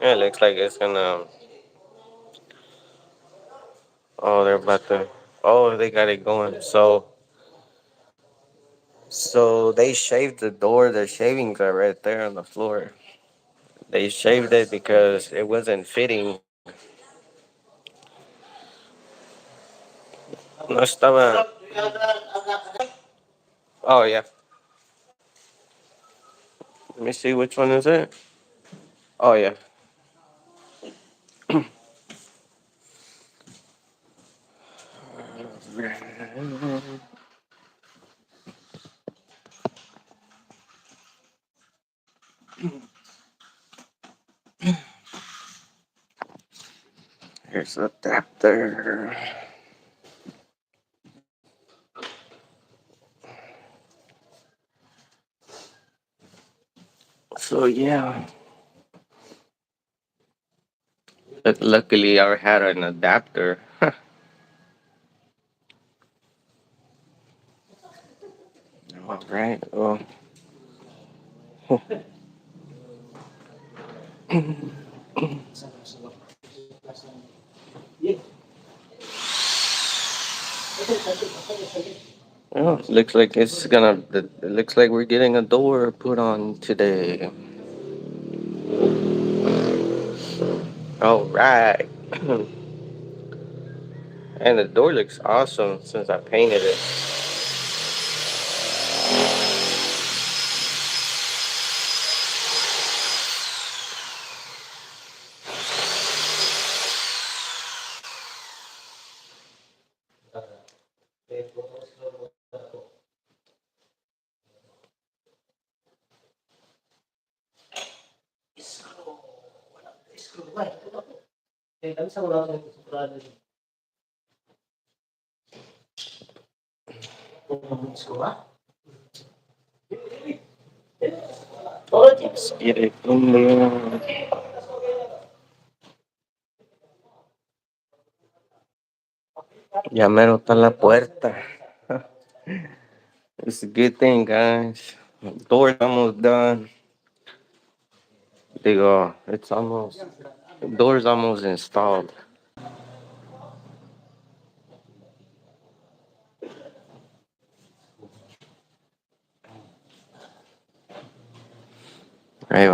Yeah, it looks like it's gonna. Oh, they're about to. Oh, they got it going. So they shaved the door. The shavings are right there on the floor. They shaved it because it wasn't fitting. No estaba. Oh yeah. Let me see which one is it. Oh yeah. Here's the adapter. So yeah. But luckily, I had an adapter. All right. Well, well, looks like it's gonna. It looks like we're getting a door put on today. All right. And the door looks awesome since I painted it. Let's get it in there. Ya mero está la puerta. It's a good thing, guys. Door's almost done. Digo, it's almost. Door's almost installed. Ahí